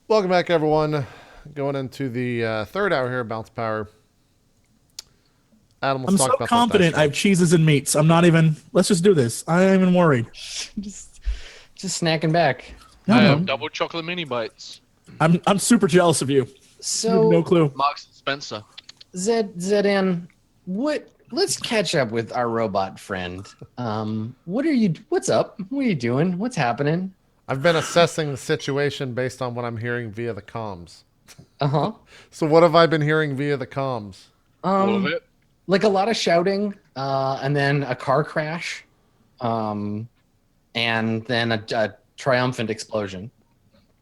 Welcome back, everyone. Going into the third hour here of Bounce Power. Adam, let's I'm so talk about that dice confident I roll. have cheeses and meats. I'm not even. Let's just do this. I ain't even worried. just just snacking back. No, I have no. double chocolate mini bites. I'm super jealous of you. You have no So clue. Marks and Spencer. Zn, what? Let's catch up with our robot friend. What are you? What's up? What are you doing? What's happening? I've been assessing the situation based on what I'm hearing via the comms. Uh huh. So, what have I been hearing via the comms? All of Um, it. like a lot of shouting, and then a car crash, um, and then a triumphant explosion.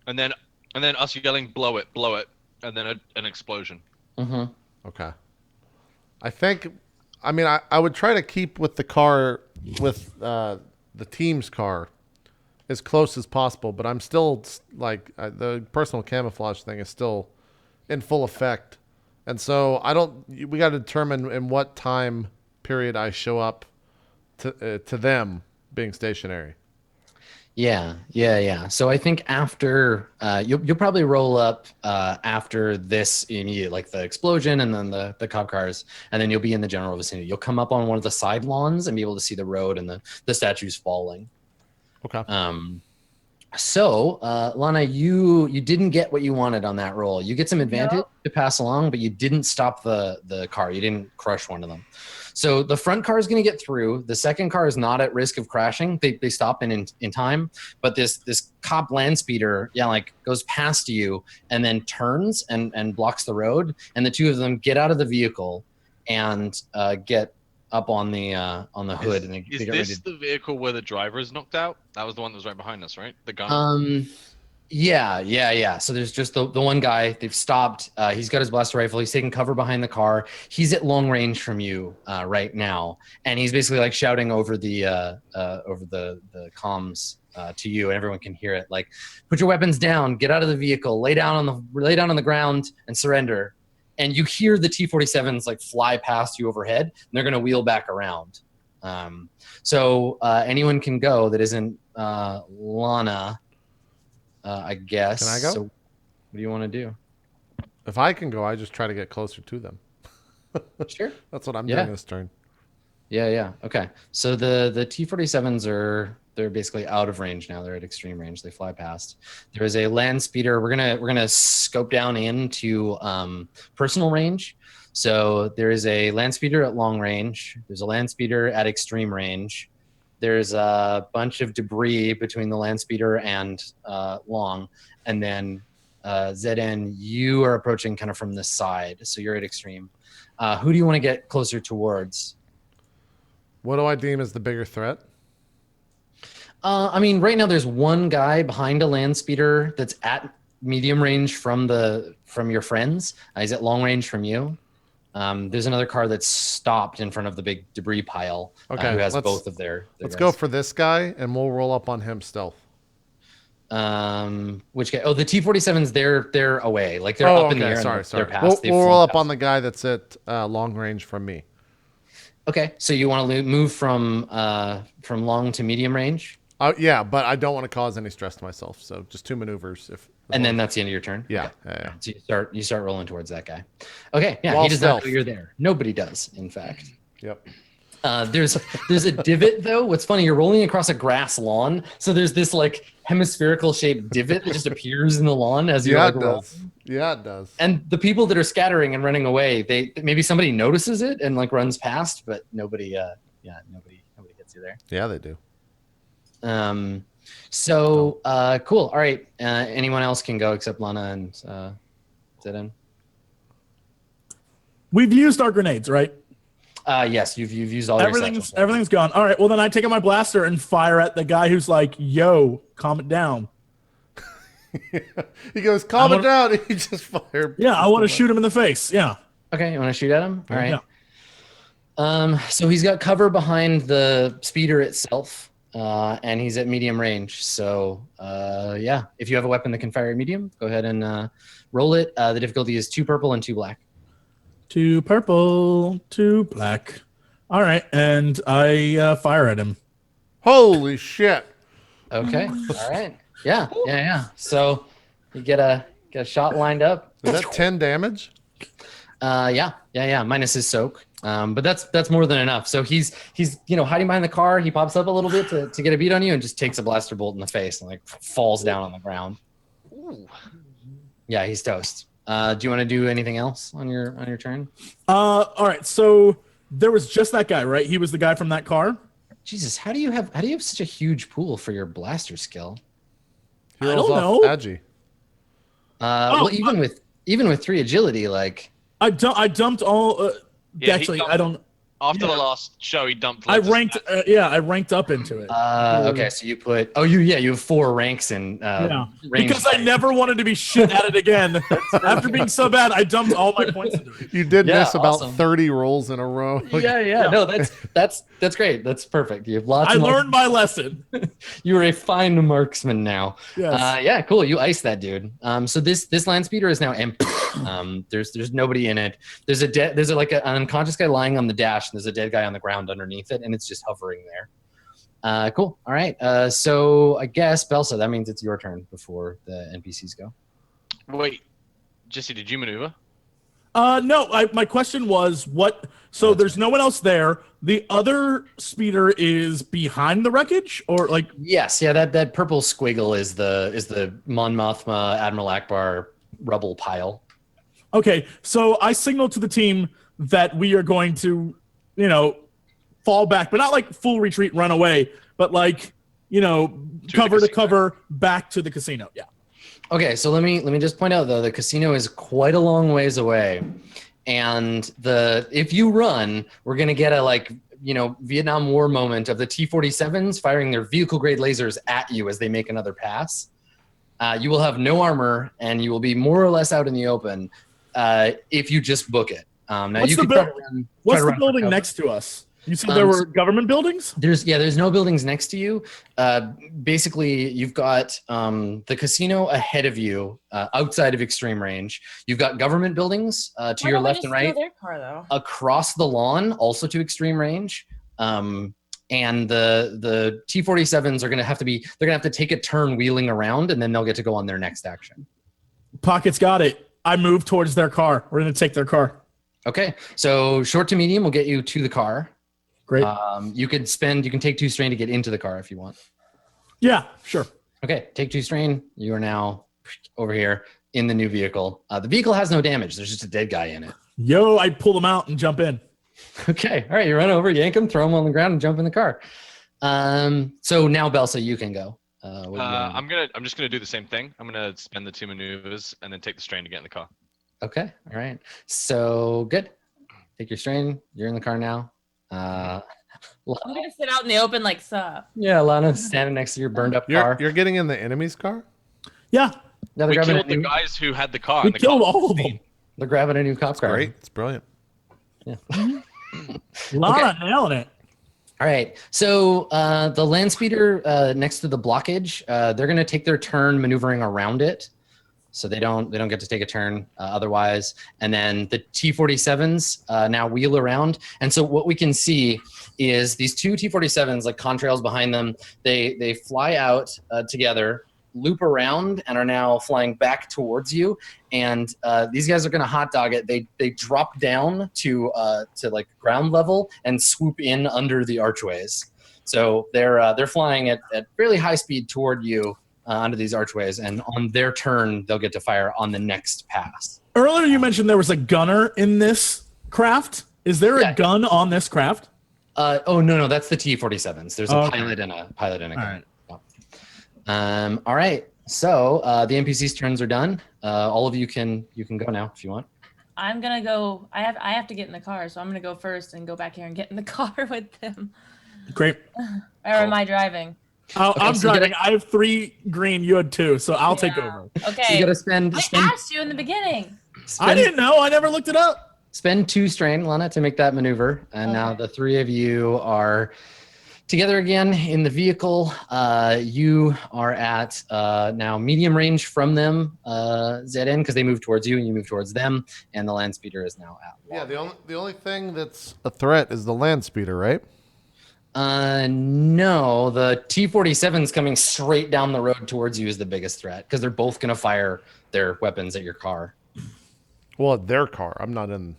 And then us yelling, blow it, and then an explosion. Mm-hmm. Okay. I think, I would try to keep with the car, with the team's car, as close as possible, but I'm still, the personal camouflage thing is still in full effect. And so we got to determine in what time period I show up to them being stationary. Yeah. So I think after you'll probably roll up after this immediate, like the explosion and then the cop cars, and then you'll be in the general vicinity. You'll come up on one of the side lawns and be able to see the road and the statues falling. Okay. So Lana, you didn't get what you wanted on that roll. You get some advantage to pass along, but you didn't stop the car. You didn't crush one of them. So the front car is going to get through. The second car is not at risk of crashing. They stop in time, but this cop land speeder, goes past you and then turns and blocks the road. And the two of them get out of the vehicle and get up on the hood. Is, And they is get ready this the vehicle where the driver is knocked out? That was the one that was right behind us, right? The gun. Yeah. So there's just the one guy. They've stopped. He's got his blaster rifle. He's taking cover behind the car. He's at long range from you right now, and he's basically like shouting over the comms to you, and everyone can hear it. Like, put your weapons down. Get out of the vehicle. Lay down on the ground and surrender. And you hear the T-47s like fly past you overhead, and they're gonna wheel back around. So anyone can go that isn't Lana. I guess. Can I go? So, what do you want to do? If I can go, I just try to get closer to them. Sure. That's what I'm Yeah. doing this turn. Yeah. Okay. So the T-47s they're basically out of range now. They're at extreme range. They fly past. There is a land speeder. We're gonna scope down into personal range. So there is a land speeder at long range. There's a land speeder at extreme range. There's a bunch of debris between the land speeder and long, and then ZN, you are approaching kind of from this side, so you're at extreme. Who do you want to get closer towards? What do I deem as the bigger threat? Right now there's one guy behind a land speeder that's at medium range from your friends. He's at long range from you. There's another car that's stopped in front of the big debris pile. Okay, who has both of their let's guys. go for this guy, and we'll roll up on him stealth. Which guy? Oh, the T-47s. They're away. Like they're up in the air. Sorry. They're past. We'll roll up on the guy that's at long range from me. Okay, so you want to move from long to medium range, Yeah, but I don't want to cause any stress to myself. So just two maneuvers. and then that's the end of your turn. Yeah, Okay. yeah. So you start rolling towards that guy. Okay, yeah, While he does not stealth. know you're there. Nobody does, in fact. Yep. There's a divot though. What's funny, you're rolling across a grass lawn, so there's this like hemispherical shaped divot that just appears in the lawn as you're Yeah, like it rolling. does. Yeah, it does. And the people that are scattering and running away, they maybe somebody notices it and like runs past, but nobody nobody gets you there. Yeah, they do. Cool. All right. Anyone else can go except Lana and Zidane. We've used our grenades, right? Yes, you've used all your satchels. Everything's gone. All right. Well, then I take out my blaster and fire at the guy who's like, "Yo, calm it down." He goes, calm it down. He just fired. Yeah, I want to shoot him in the face. Yeah. Okay, you want to shoot at him? All right. Yeah. So he's got cover behind the speeder itself, and he's at medium range. So yeah, if you have a weapon that can fire at medium, go ahead and roll it. The difficulty is 2 purple and 2 black. 2 purple, 2 black. All right, and I fire at him. Holy shit. Okay. All right. Yeah. So you get a Got a shot lined up. Is that 10 damage? Yeah. Minus his soak. But that's more than enough. So he's hiding behind the car. He pops up a little bit to get a beat on you and just takes a blaster bolt in the face and like falls down on the ground. Ooh. Yeah, he's toast. Do you want to do anything else on your turn? All right. So there was just that guy, right? He was the guy from that car. Jesus, how do you have such a huge pool for your blaster skill? He I rolls don't off know. Agi. Well, even with 3 agility, like I dumped all. Yeah, he actually, dumped- I don't. After the last show, he dumped. I loads of ranked. stats. I ranked up into it. okay, so you put you have 4 ranks in Yeah, range because I fight. never wanted to be shit at it again. After being so bad, I dumped all my points into it. You did Yeah, miss about awesome. 30 rolls in a row. Yeah. No, that's great. That's perfect. You have lots. I of learned my lesson. You are a fine marksman now. Yes. Yeah, cool. You iced that dude. So this land speeder is now empty. There's nobody in it. There's an unconscious guy lying on the dash, and there's a dead guy on the ground underneath it, and it's just hovering there. Cool. All right. So I guess Belsa, that means it's your turn before the NPCs go. Wait, Jesse, did you maneuver? No. My question was what. So there's no one else there. The other speeder is behind the wreckage, or like. Yes. Yeah. That purple squiggle is the Mon Mothma Admiral Akbar rubble pile. Okay, so I signal to the team that we are going to, fall back, but not like full retreat, run away, but like, cover to cover back to the casino. Yeah. Okay, so let me just point out though, the casino is quite a long ways away, and if you run, we're gonna get a Vietnam War moment of the T-47s firing their vehicle grade lasers at you as they make another pass. You will have no armor, and you will be more or less out in the open if you just book it. Now What's you the can buil- try to run. What's try to the run for building cover. next to us? You said there were government buildings? There's no buildings next to you. Basically, you've got the casino ahead of you, outside of extreme range. You've got government buildings to your left and right. Their car, though. Across the lawn, also to extreme range. And the T-47s are gonna have to take a turn wheeling around, and then they'll get to go on their next action. Pockets got it. I move towards their car. We're going to take their car. Okay, so short to medium will get you to the car. Great. You can take 2 strain to get into the car if you want. Yeah, sure. Okay, take 2 strain. You are now over here in the new vehicle. The vehicle has no damage. There's just a dead guy in it. Yo, I pull them out and jump in. Okay, all right. You run over, yank him, throw him on the ground, and jump in the car. So now Belsa, you can go. What do you want? I'm just gonna do the same thing. I'm gonna spend the 2 maneuvers and then take the strain to get in the car. Okay, all right. So good. Take your strain. You're in the car now. I'm gonna sit out in the open like sup. Yeah, Lana's standing next to your burned up car. You're getting in the enemy's car? Yeah, Now We they're grabbing killed the guys who had the car. we and the killed car was all of pristine. them. They're grabbing a new cop car. Great. It's brilliant. Lana nailing it. All right. So the land speeder next to the blockage, they're going to take their turn maneuvering around it, so they don't get to take a turn otherwise. And then the T-47s now wheel around, and so what we can see is these 2 T-47s, like contrails behind them. They fly out together, loop around, and are now flying back towards you. And these guys are going to hot dog it. They drop down to like ground level and swoop in under the archways. So they're flying at fairly high speed toward you under these archways, and on their turn they'll get to fire on the next pass. Earlier, you mentioned there was a gunner in this craft. Is there Yeah. a gun on this craft? Oh no, that's the T-47s. There's a Okay. pilot and a gun. right. All right. So the NPC's turns are done. All of you can go now if you want. I'm gonna go. I have to get in the car, so I'm gonna go first and go back here and get in the car with them. Great. Or am I driving? I'm so you driving. I have 3 green. You had 2, so I'll take Yeah. over. Okay. You got to spend I asked you in the beginning. I didn't know. I never looked it up. spend 2 strain, Lana, to make that maneuver. And now Okay. the 3 of you are together again in the vehicle. You are at now medium range from them, ZN, because they move towards you and you move towards them. And the land speeder is now at Yeah, the only thing that's a threat is the land speeder, right? No, the T-47's coming straight down the road towards you is the biggest threat because they're both going to fire their weapons at your car. Well, their car. I'm not in.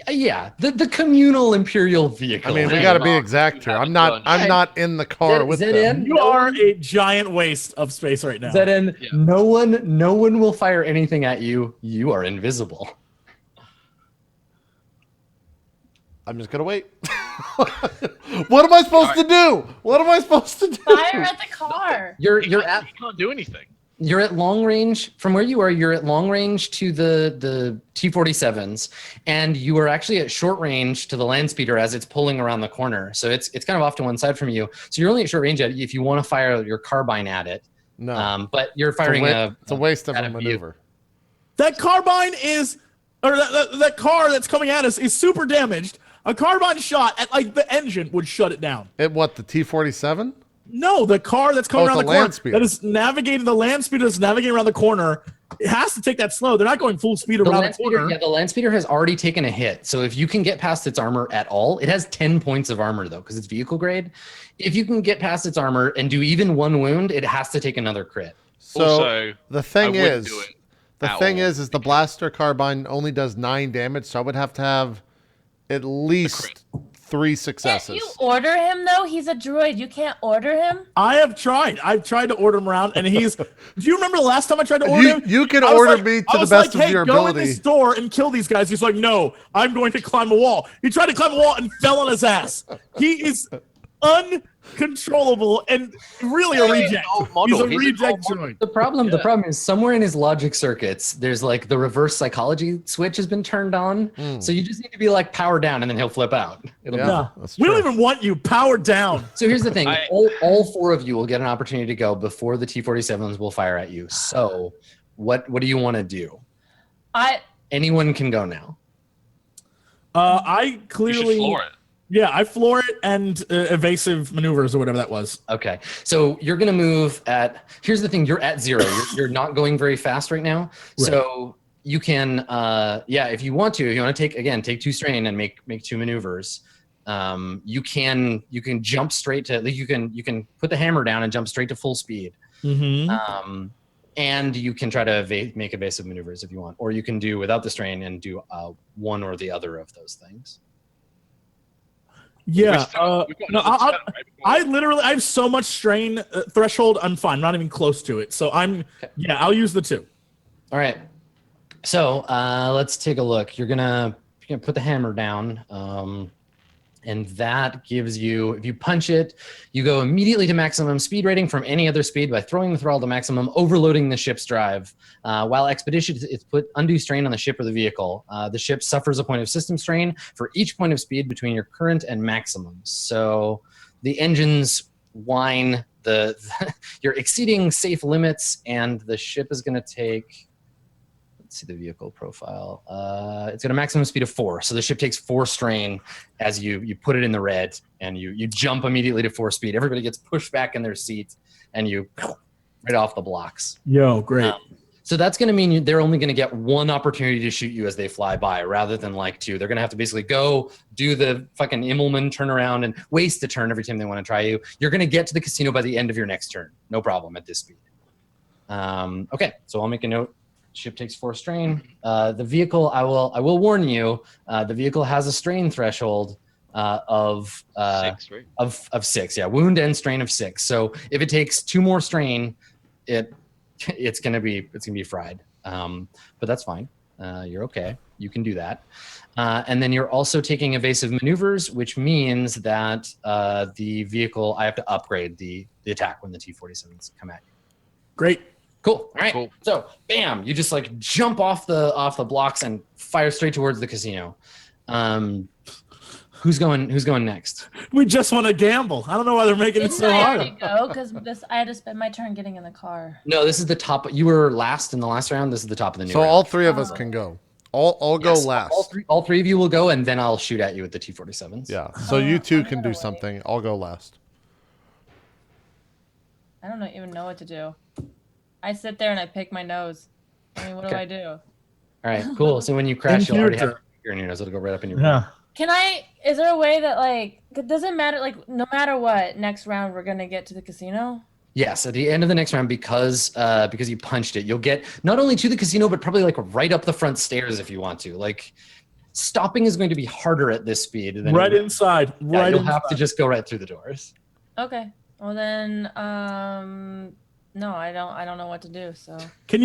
Yeah, the communal Imperial vehicle. I mean, we Hey, got to be exact here. I'm not. I'm not in the car with them. ZN, You are a giant waste of space right now. ZN, Yeah. no one will fire anything at you. You are invisible. I'm just gonna wait. What am I supposed to do? What am I supposed to do? Fire at the car. You're You at can't do anything. You're at long range from where you are. You're at long range to the T-47s, and you are actually at short range to the land speeder as it's pulling around the corner. So it's kind of off to one side from you. So you're only at short range if you want to fire your carbine at it. No, But you're firing it's a waste of at a view. maneuver. That carbine is, or that car that's coming at us is super damaged. A carbine shot at like the engine would shut it down. At what, the T-47? No, the car that's coming Oh, it's around the a land corner speeder. that is navigating the land speeder that's navigating around the corner. It has to take that slow. They're not going full speed The around the land speeder, corner. yeah, the land speeder has already taken a hit. So if you can get past its armor at all, it has 10 points of armor though, because it's vehicle grade. If you can get past its armor and do even one wound, it has to take another crit. So Also, the thing I wouldn't is, do it the at thing all. is the blaster carbine only does 9 damage, so I would have to have at least 3 Can't successes. you order him though? He's a droid. You can't order him. I have tried. I've tried to order him around, and he's. Do you remember the last time I tried to order him? You can I was order like- me I to the was best like, of your hey, go in ability. this store and kill these guys. He's like, no, I'm going to climb a wall. He tried to climb a wall and fell on his ass. He is uncontrollable and really a reject. He's a reject droid. The problem is somewhere in his logic circuits, there's like the reverse psychology switch has been turned on. So you just need to be like power down and then he'll flip out. It'll be Yeah. Yeah. that's We don't true. even want you powered down. So here's the thing: I- all 4 of you will get an opportunity to go before the T-47s will fire at you. So, what do you want to do? Anyone can go now. I You should clearly. floor it. Yeah, I floor it and evasive maneuvers or whatever that was. Okay, so you're gonna move at. Here's the thing: you're at 0. You're not going very fast right now. So you can, if you want to take 2 strain and make 2 maneuvers. You can jump straight to. You can put the hammer down and jump straight to full speed. Mm-hmm. And you can try to make evasive maneuvers if you want, or you can do without the strain and do one or the other of those things. Yeah. We've got No, another turn, right? I have so much strain threshold. I'm fine. Not even close to it. So I'll use the 2. All right. So let's take a look. You're gonna put the hammer down, and that gives you. If you punch it, you go immediately to maximum speed rating from any other speed by throwing the throttle to maximum, overloading the ship's drive. While expedition, it's put undue strain on the ship or the vehicle. The ship suffers a point of system strain for each point of speed between your current and maximum. So the engines whine. You're exceeding safe limits, and the ship is going to take. See the vehicle profile. It's got a maximum speed of 4, so the ship takes 4 strain as you put it in the red, and you jump immediately to 4 speed. Everybody gets pushed back in their seats, and you right off the blocks. Yo, great. So that's going to mean they're only going to get 1 opportunity to shoot you as they fly by, rather than like 2. They're going to have to basically go do the fucking Immelman turnaround and waste a turn every time they want to try you. You're going to get to the casino by the end of your next turn, no problem at this speed. Okay, so I'll make a note. Ship takes 4 strain. The vehicle, I will warn you, the vehicle has a strain threshold of 6, right? of 6. Yeah, wound and strain of 6. So if it takes 2 more strain, it's gonna be fried. But that's fine. You're okay. You can do that. And then you're also taking evasive maneuvers, which means that the vehicle, I have to upgrade the attack when the T-47s come at you. Great. Cool. All right. Cool. So, bam! You just like jump off the blocks and fire straight towards the casino. Who's going next? We just want to gamble. I don't know why they're making it Didn't so I hard. already go? Because I had to spend my turn getting in the car. No, this is the top. You were last in the last round. This is the top of the new So round. all 3 of us can go. I'll go Yes, last. All three of you will go, and then I'll shoot at you with the T-47s. Yeah. So you 2 I'm can gonna do wait. something. I'll go last. I don't even know what to do. I sit there and I pick my nose. I mean, what do? All right. Cool. So when you crash, In you'll already have character. your nose. It'll go right up in your. Yeah. Can I? is there a way that like it doesn't matter? Like no matter what, next round we're gonna get to the casino. Yes, at the end of the next round, because you punched it, you'll get not only to the casino, but probably like right up the front stairs if you want to. Like stopping is going to be harder at this speed than Right inside. Yeah, Right you'll inside. have to just go right through the doors. Okay. Well then, no, I don't know what to do. So Can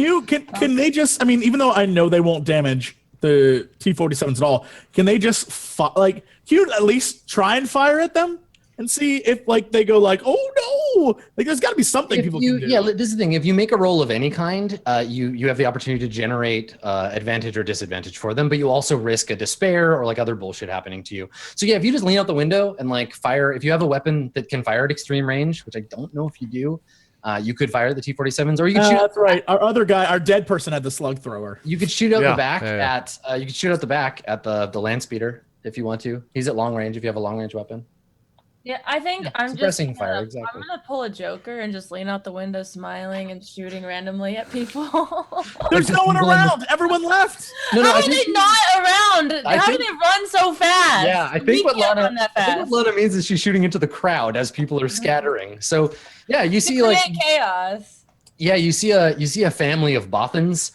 they just? I mean, even though I know they won't damage the T-47s at all, can they just can you at least try and fire at them and see if like they go like, oh no, like there's got to be something people can do. Yeah, this is the thing. If you make a roll of any kind, you have the opportunity to generate advantage or disadvantage for them, but you also risk a despair or like other bullshit happening to you. So yeah, if you just lean out the window and like fire, if you have a weapon that can fire at extreme range, which I don't know if you do, you could fire the T-47s, or you could shoot. That's right. Our other guy, our dead person, had the slug thrower. You could shoot out Yeah, the back yeah. at. You could shoot out the back at the land speeder if you want to. He's at long range if you have a long range weapon. yeah, I think Yeah, I'm just suppressing fire, gonna, exactly. I'm gonna pull a Joker and just lean out the window, smiling and shooting randomly at people. There's no one people in the- around. Everyone left. No, How I are think- they not around? I How do think- they run so fast? Yeah, I We think what can't Lana, run that I think fast. what Lana means is she's shooting into the crowd as people are scattering. So yeah, you To see like create chaos. yeah, you see a family of Bothans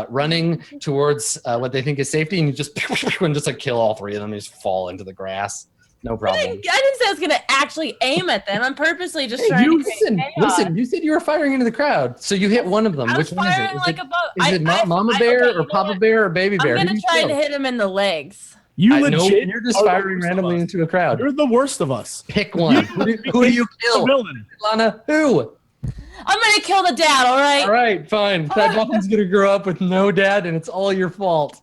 running towards what they think is safety, and you just and just like kill all three of them. They just fall into the grass. No I problem. didn't say I was gonna actually aim at them. I'm purposely just trying to create chaos. Listen. You said you were firing into the crowd, so you hit one of them. I was Which one is it? firing Is like it, a boat. is it Mama Bear or Papa Bear or Baby Bear? I'm Who gonna do you try to kill? hit him in the legs. You I know legit. you're just are the firing worst of randomly us. into a crowd. You're the worst of us. Pick one. Who do you The kill? villain. Lana, who? I'm gonna kill the dad. All right. All right, fine. That Bothan's gonna grow up with no dad, and it's all your fault.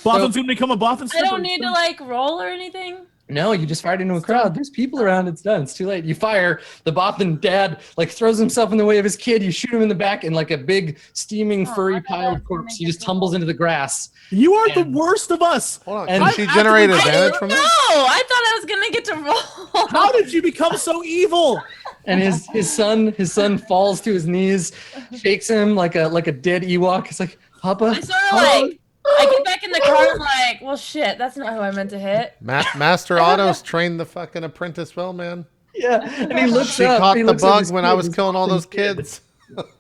Bothan's gonna become a Bothan I stripper. don't need to like roll or anything. No, you just fired into a crowd. There's people around. It's done. It's too late. You fire. The Bothan dad like throws himself in the way of his kid. You shoot him in the back, and like a big steaming Oh, furry I thought pile that of was gonna corpse, make he it just tumbles roll. into the grass. You are the And- worst of us. Hold on. And- Can she I- generate I- advantage No, from I that? thought I was gonna get to roll. How did you become so evil? And his son falls to his knees, shakes him like a dead Ewok. He's like, Papa. I sort of like. I get back in the car. I'm like, well, shit. That's not who I meant to hit. Master Otto's trained the fucking apprentice well, man. Yeah, and he looks She up. caught he the looks at bug his when I kid, was his killing all fucking those kid. kids.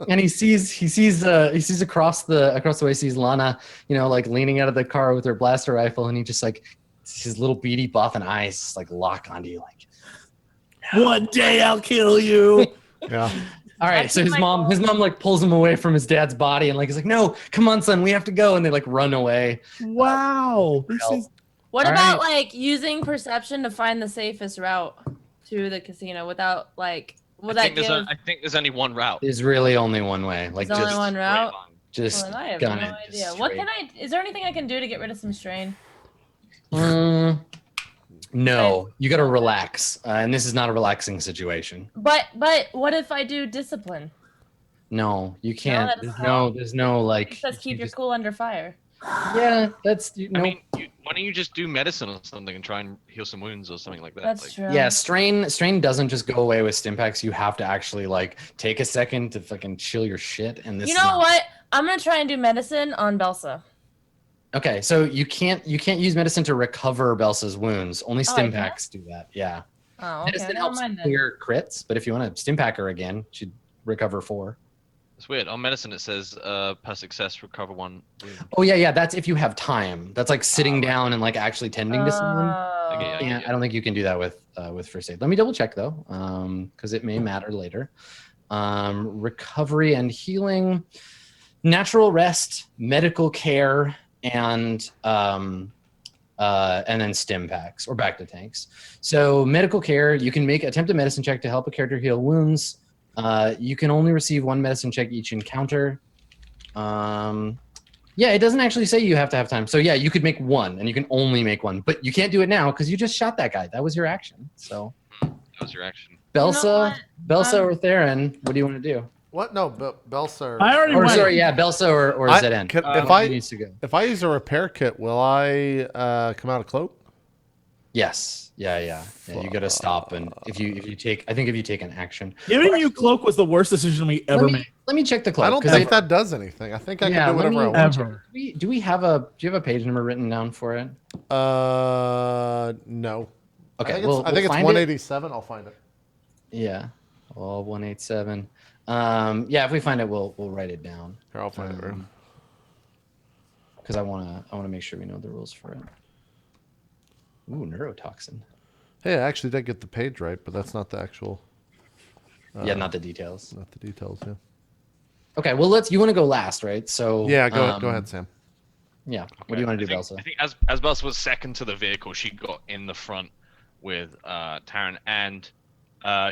And he sees across the way, sees Lana, like leaning out of the car with her blaster rifle, and he just like his little beady Bothan eyes just like lock onto you, like. One day I'll kill you. Yeah. All right, I so keep his my mom like pulls him away from his dad's body, and like he's like, "No, come on, son, we have to go," and they like run away. Wow. This is What All about right. like using perception to find the safest route to the casino without like? Will I that think, give? I think there's only one route. There's really only one way, like There's only just one route. just Well, then I have gun no it. idea. just What straight. can I? Is there anything I can do to get rid of some strain? No, you got to relax, and this is not a relaxing situation. But what if I do discipline? No, you can't. that's There's no like. It says keep you your just- cool under fire. Yeah, that's I mean, why don't you just do medicine or something and try and heal some wounds or something like that? That's like, true. Yeah, strain doesn't just go away with Stimpaks. You have to actually like take a second to fucking chill your shit. And this You is know not- what? I'm gonna try and do medicine on Belsa. Okay, so you can't use medicine to recover Belsa's wounds. Only Oh, I can't? Stimpaks do that. Yeah, Oh, okay. medicine Never helps mind then. clear crits, but if you want to Stimpack her again, she'd recover 4. it's weird. On medicine, it says per success recover 1 wound. Oh yeah, that's if you have time. That's like sitting down and like actually tending to someone. Oh. Okay, Yeah, I don't think you can do that with first aid. Let me double check though, because it may matter later. Recovery and healing, natural rest, medical care, and then stim packs or back to tanks. So medical care, you can attempt a medicine check to help a character heal wounds. You can only receive 1 medicine check each encounter. Yeah, it doesn't actually say you have to have time. So yeah, you could make 1, and you can only make 1, but you can't do it now because you just shot that guy. That was your action. So That was your action. Belsa, Belsa Um, or Theron, what do you want to do? What? No, Belsa. I already Or went. sorry, yeah, Belsa or I- Zedin. can- One if of I- you needs to go. If I use a repair kit, will I come out of cloak? Yes, yeah. You got to stop, and if you take an action. Giving you cloak was the worst decision we ever made. Let me check the cloak. I don't 'cause think that does anything. I think I Yeah, can do let whatever I me- want. Ever. do you have a page number written down for it? No. Okay, I think it's find it. 187. I'll find it. Yeah, well, 187. Yeah, if we find it, we'll write it down. Here, I'll find it. Because I wanna make sure we know the rules for it. Ooh, neurotoxin. Hey, I actually did get the page right, but that's not the actual. Yeah, not the details. Not the details. Yeah. Okay, well you want to go last, right? So Yeah, go ahead, Sam. Yeah. What do you want to do, Belsa? I think as Belsa was second to the vehicle, she got in the front with Taryn, and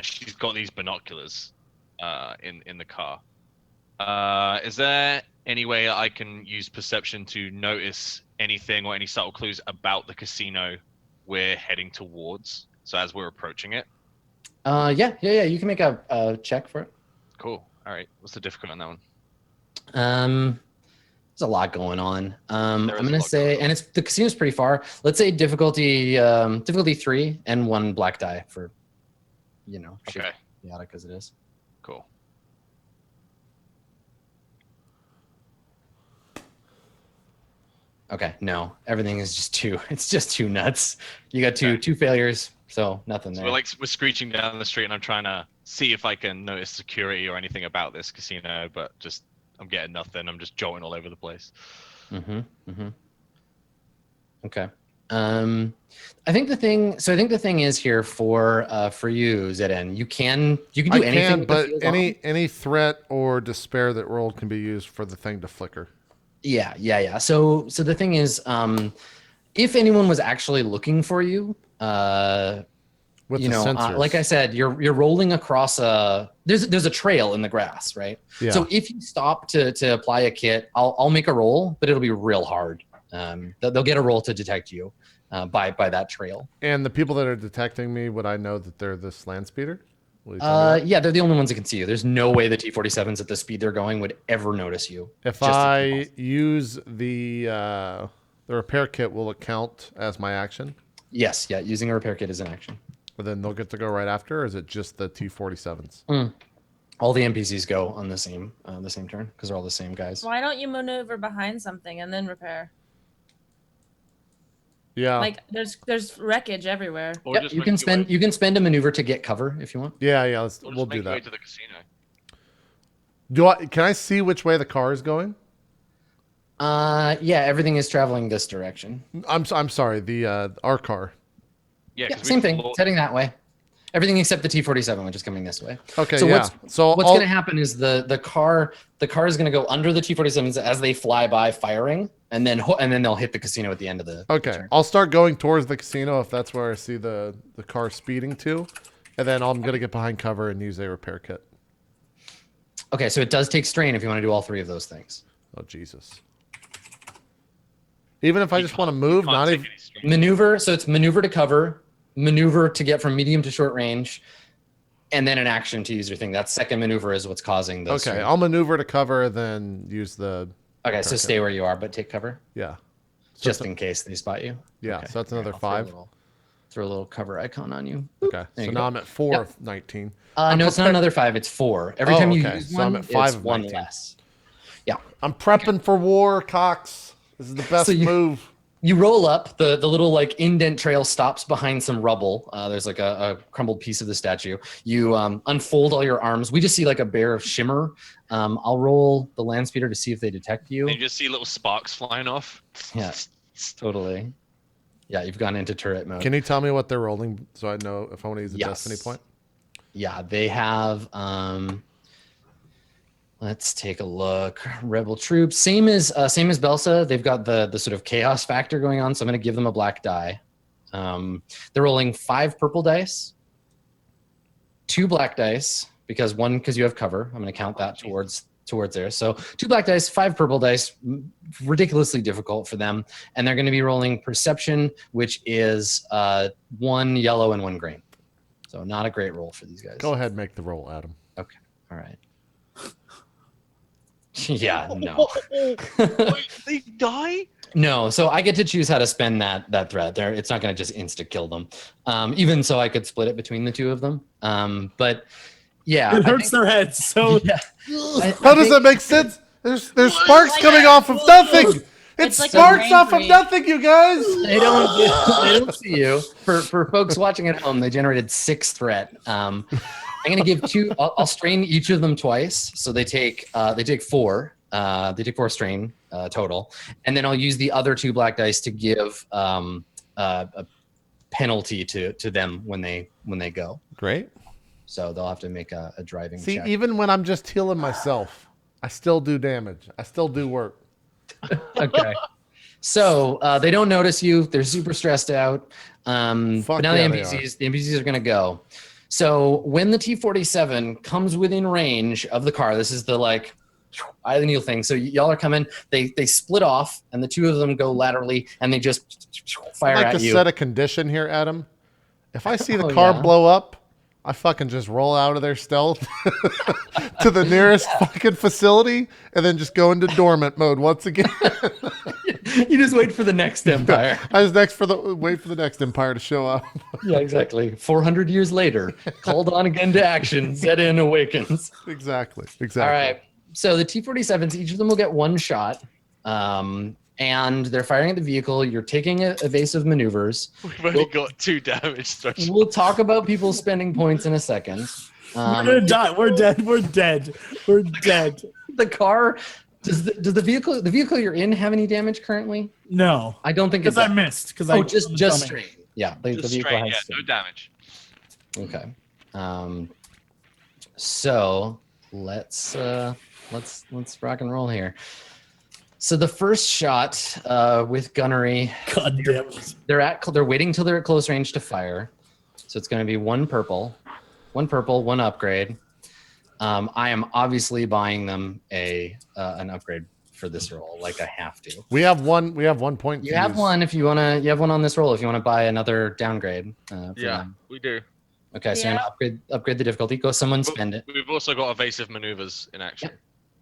she's got these binoculars in the car. Is there any way I can use perception to notice anything or any subtle clues about the casino we're heading towards? So as we're approaching it. Yeah. You can make a check for it. Cool. All right. What's the difficulty on that one? There's a lot going on. I'm There is a gonna lot say, going on. and the casino's pretty far. Let's say difficulty 3 and 1 black die for, Okay. chaotic as it is. Cool. Okay, no, everything is just too. It's just too nuts. You got two failures, so nothing So there. we're screeching down the street, and I'm trying to see if I can notice security or anything about this casino, but I'm getting nothing. I'm just jolting all over the place. Okay. I think the thing is here for you, ZN. You can do I anything. can, with the but field on. any threat or despair that rolled can be used for the thing to flicker. Yeah. So the thing is, if anyone was actually looking for you, With the sensors. like I said, you're rolling across there's a trail in the grass, right? Yeah. So if you stop to apply a kit, I'll make a roll, but it'll be real hard. They'll get a roll to detect you by that trail. And the people that are detecting me, would I know that they're this land speeder? Will you tell me that? Yeah, they're the only ones that can see you. There's no way the T-47s at the speed they're going would ever notice you. If Just I use the repair kit, will it count as my action? Yes, yeah, using a repair kit is an action. But then they'll get to go right after, or is it just the T-47s? All the NPCs go on the same turn because they're all the same guys. Why don't you maneuver behind something and then repair? Yeah. Like there's wreckage everywhere. Or Yep, just you make can your way- spend we'll maneuver to get cover if you want. Yeah. or just We'll make do your way that. to the casino. Can I see which way the car is going? Yeah, everything is traveling this direction. I'm sorry, our car. Yeah, Yeah, 'cause same we thing. flew- It's heading that way. Everything except the T-47, which is coming this way. Okay, So yeah. what's So going to happen is the car is going to go under the T-47s as they fly by, firing, and then they'll hit the casino at the end of the Okay, turn. I'll start going towards the casino if that's where I see the car speeding to, and then I'm gonna get behind cover and use a repair kit. Okay, so it does take strain if you want to do all three of those things. Oh Jesus! Even if I just want to move, Can't not take even. any strain. Maneuver, so it's maneuver to cover, maneuver to get from medium to short range, and then an action to use your thing. That second maneuver is what's causing this. Okay, I'll maneuver to cover, then use the. Okay, so stay where you are, but take cover Yeah. So just it's- in case they spot you. Yeah, Okay. so that's another I'll throw a 5. throw a little cover icon on you. Okay, There so you now go. I'm at 4 Yep. of 19. No, it's not another 5. It's 4. Every Oh, time you okay. use So one, I'm at 5 it's of 1 19. less. Yeah. I'm prepping for war, Cox. This is the best So you- move. You roll up, the little like indent trail stops behind some rubble. There's like a crumbled piece of the statue. You unfold all your arms. We just see like a bare shimmer. I'll roll the land speeder to see if they detect you. And you just see little sparks flying off. Yeah. Totally. Yeah, you've gone into turret mode. Can you tell me what they're rolling so I know if I want to use a Yes. destiny point? Yeah, they have let's take a look. Rebel troops, same as Belsa. They've got the sort of chaos factor going on, so I'm going to give them a black die. They're rolling 5 purple dice, 2 black dice because you have cover. I'm going to count that towards there. So 2 black dice, 5 purple dice, ridiculously difficult for them, and they're going to be rolling perception, which is 1 yellow and 1 green. So not a great roll for these guys. Go ahead, make the roll, Adam. Okay. All right. Yeah, no. Wait, they die? No, so I get to choose how to spend that threat. There, it's not going to just insta kill them. Even so, I could split it between the two of them. But yeah, It hurts their heads. So Yeah, How does that make sense? There's sparks coming off of nothing. It It's like a sparks off of brain freeze. nothing, you guys. They don't see you. For folks watching at home, they generated 6 threat. I'm gonna give 2. I'll strain each of them twice, so they take 4. They take 4 strain total, and then I'll use the other 2 black dice to give a penalty to them when they go. Great. So they'll have to make a driving See, check. even when I'm just healing myself, I still do damage. I still do work. Okay. So they don't notice you. They're super stressed out. But now yeah, the NPCs are going to go. So when the T-47 comes within range of the car, this is the like eye of the needle thing. So y'all are coming. They split off, and the 2 of them go laterally, and they just fire I'd like at to you. set a condition here, Adam. If I see the Oh, car yeah. blow up, I fucking just roll out of their stealth to the nearest fucking facility and then just go into dormant mode once again. You just wait for the next empire. I was wait for the next empire to show up. Yeah, exactly. 400 years later, called on again to action. Zedin awakens. Exactly. All right. So the T-47s, each of them will get 1 shot. And they're firing at the vehicle. You're taking evasive maneuvers. We've only got 2 damage thresholds. We'll talk about people spending points in a second. We're gonna die. We're dead. We're dead. We're dead. The car, does the vehicle you're in have any damage currently? No, I don't think it because I does. missed. Because Oh, I just coming. strain. Yeah, the Just vehicle straight, has yeah, strain. no damage. Okay. So let's rock and roll here. So the first shot with gunnery, God damn it. they're waiting till they're at close range to fire. So it's going to be 1 purple, 1 upgrade. I am obviously buying them an upgrade for this roll. Like I have to. We have 1 point. You to have use. one if you wanna. You have one on this roll if you want to buy another downgrade. For Yeah, them. we do. Okay, so you're gonna upgrade the difficulty. Go, someone spend it. We've also got evasive maneuvers in action.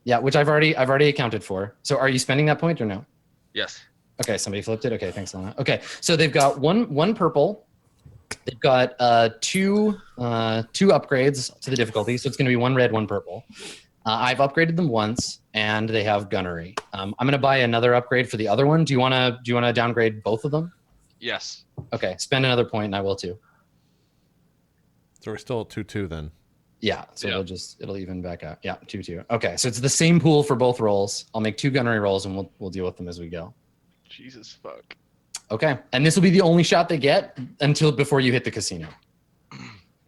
Yeah, which I've already accounted for. So are you spending that point or no? Yes. Okay, somebody flipped it. Okay, thanks, Lana. Okay, so they've got one purple. They've got 2 upgrades to the difficulty. So it's going to be 1 red, 1 purple. I've upgraded them once, and they have gunnery. I'm going to buy another upgrade for the other one. Do you want to downgrade both of them? Yes. Okay, spend another point, and I will too. So we're still at 2-2 then. Yeah, so Yeah. it'll even back out. Yeah, 2-2. Okay, so it's the same pool for both rolls. I'll make 2 gunnery rolls, and we'll deal with them as we go. Jesus fuck. Okay, and this will be the only shot they get before you hit the casino.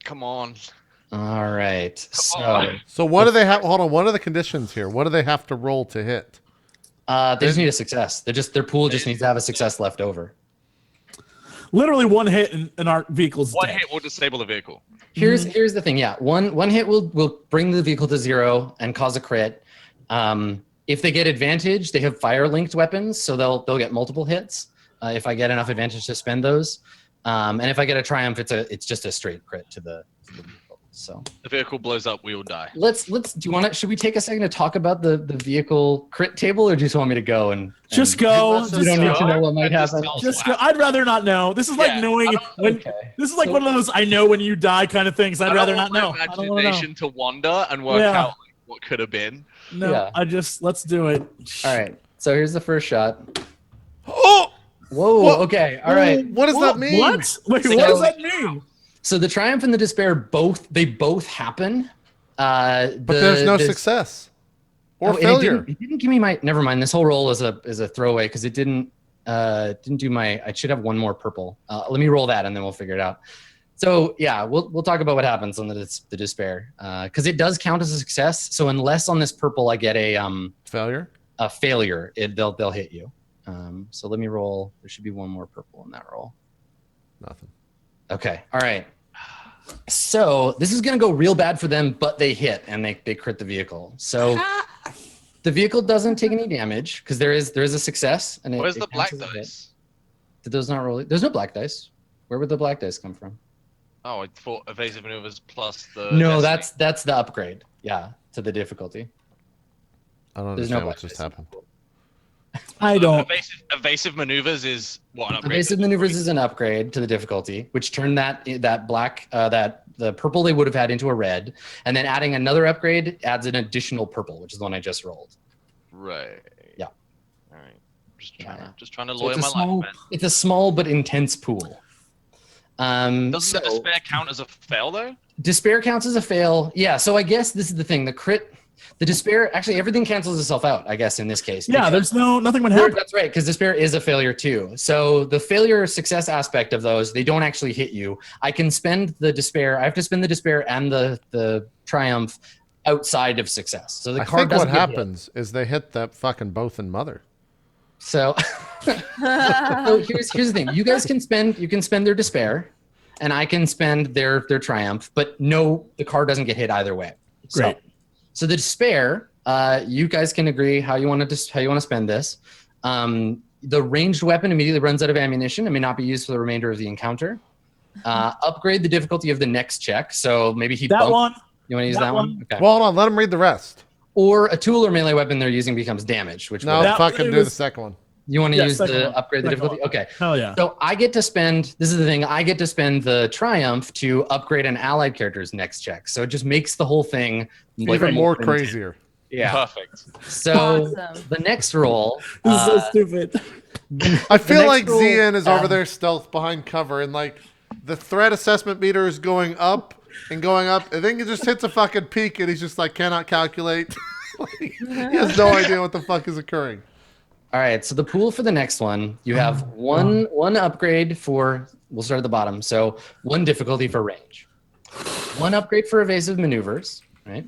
Come on. All right. So on. So what do they have? Hold on. What are the conditions here? What do they have to roll to hit? they just need a success. Their pool just needs to have a success left over. Literally 1 hit and our vehicle's 1 dead. hit will disable the vehicle. Here's the thing. Yeah, one hit will bring the vehicle to 0 and cause a crit. If they get advantage, they have fire linked weapons, so they'll get multiple hits. If I get enough advantage to spend those, and if I get a triumph, it's just a straight crit to the vehicle. So The vehicle blows up, we will die. should we take a second to talk about the vehicle crit table, or do you just want me to go and Just go. Let's you don't need to know what might Just happen? tell us Just what go. I'd rather not know. This is like Yeah, knowing when. Okay. This is like one of those I know when you die kind of things. I'd I rather don't not know. want my I don't want to know. imagination to wander and work Yeah. out like, what could have been. No, Yeah. let's do it. All right. So here's the first shot. Oh, Whoa. What? Okay. All right. what does that mean? What? Wait, So- what does that mean? So the triumph and the despair both happen. But there's no success or failure. It didn't give me my. Never mind. This whole roll is a throwaway because it didn't do my. I should have 1 more purple. Let me roll that and then we'll figure it out. So yeah, we'll talk about what happens on the despair because it does count as a success. So unless on this purple I get a Failure. failure, they'll hit you. So let me roll. There should be 1 more purple in that roll. Nothing. Okay. All right. So this is going to go real bad for them, but they hit and they crit the vehicle. So the vehicle doesn't take any damage because there is a success. And Where's it the black counts as a hit. dice? Did those not roll? There's no black dice. Where would the black dice come from? Oh, I thought evasive maneuvers plus the. No, destiny. that's the upgrade. Yeah, to the difficulty. I don't There's no understand what black just dice. happened. I don't. Evasive maneuvers is what an upgrade. Evasive maneuvers is an upgrade to the difficulty, which turned that black the purple they would have had into a red, and then adding another upgrade adds an additional purple, which is the one I just rolled. Right. Yeah. All right. Just trying to So lawyer my life, man. it's a small but intense pool. Doesn't the despair count as a fail though? Despair counts as a fail. Yeah. So I guess this is the thing. The despair, actually everything cancels itself out, I guess, in this case. Yeah, there's nothing would happen. That's right, because despair is a failure too. So the failure success aspect of those, they don't actually hit you. I can spend the despair. I have to spend the despair and the triumph outside of success. So the I card think doesn't what get happens is they hit that fucking both and mother. So, so here's the thing. You guys can spend their despair, and I can spend their triumph, but no, the card doesn't get hit either way. Great. So the despair, you guys can agree how you want to spend this. The ranged weapon immediately runs out of ammunition and may not be used for the remainder of the encounter. Upgrade the difficulty of the next check. So maybe he That one. You want to use that one? Okay. Well, hold on. Let him read the rest. Or a tool or melee weapon they're using becomes damaged, which No, That fucking really do was- the second one. you want to Yeah, use second the one. upgrade the Second difficulty. one. Okay. Hell yeah. So I get to spend. This is the thing. I get to spend the triumph to upgrade an allied character's next check. So it just makes the whole thing like Even more intense. crazier. Yeah. Perfect. So Awesome. the next roll. This is so stupid. I feel next like roll, Zian is over there stealth behind cover, and like the threat assessment meter is going up and going up. I think it just hits a fucking peak, and he's just like cannot calculate. Like, he has no idea what the fuck is occurring. All right. So the pool for the next one, you have one upgrade for. We'll start at the bottom. So one difficulty for range, one upgrade for evasive maneuvers, right?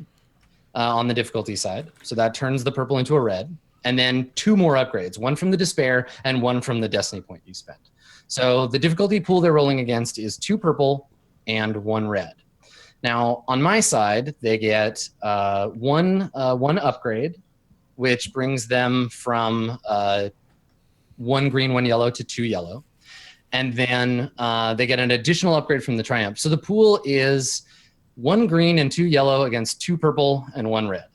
On the difficulty side. So that turns the purple into a red. And then two more upgrades, one from the despair and one from the destiny point you spent. So the difficulty pool they're rolling against is 2 purple and 1 red. Now on my side, they get one upgrade, which brings them from 1 green, 1 yellow to 2 yellow. And then they get an additional upgrade from the triumph. So the pool is 1 green and 2 yellow against 2 purple and 1 red.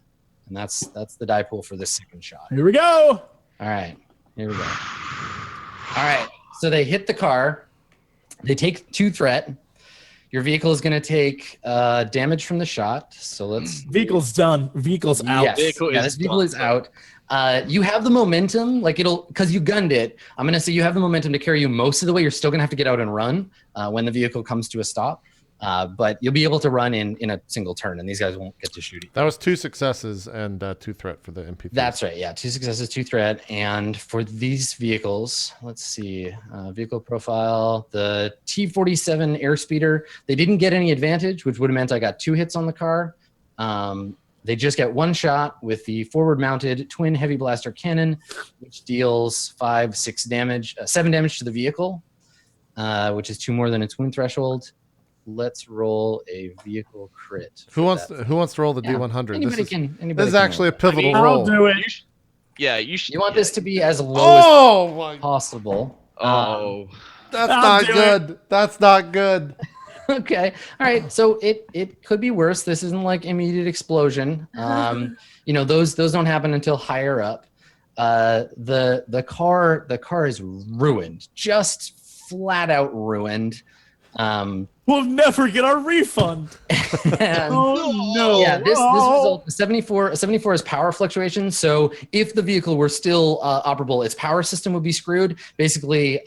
And that's the die pool for this second shot. Here we go. All right, here we go. All right, so they hit the car. They take 2 threat. Your vehicle is going to take damage from the shot. So let's. Vehicle's done. Vehicle's out. Yes. Vehicle Yeah, is this vehicle done. is out. You have the momentum, like because you gunned it. I'm going to say you have the momentum to carry you most of the way. You're still going to have to get out and run when the vehicle comes to a stop. But you'll be able to run in a single turn, and these guys won't get to shoot you. That was 2 successes and 2 threat for the MP3. That's right. Yeah, 2 successes, 2 threat, and for these vehicles, let's see, vehicle profile. The T-47 airspeeder. They didn't get any advantage, which would have meant I got 2 hits on the car. They just get 1 shot with the forward-mounted twin heavy blaster cannon, which deals 7 damage to the vehicle, which is 2 more than its wound threshold. Let's roll a vehicle crit. Who wants to roll the Yeah. D100? Anybody This can. is actually a pivotal I'll roll. do it. You should. You want this to be as low Oh my! as possible. Oh. That's I'll not do good. That's not good. Okay. All right. So it could be worse. This isn't like immediate explosion. Those don't happen until higher up. The car is ruined. Just flat out ruined. We'll never get our refund. And Oh no. yeah, this Oh. result 74 is power fluctuation. So if the vehicle were still operable, its power system would be screwed, basically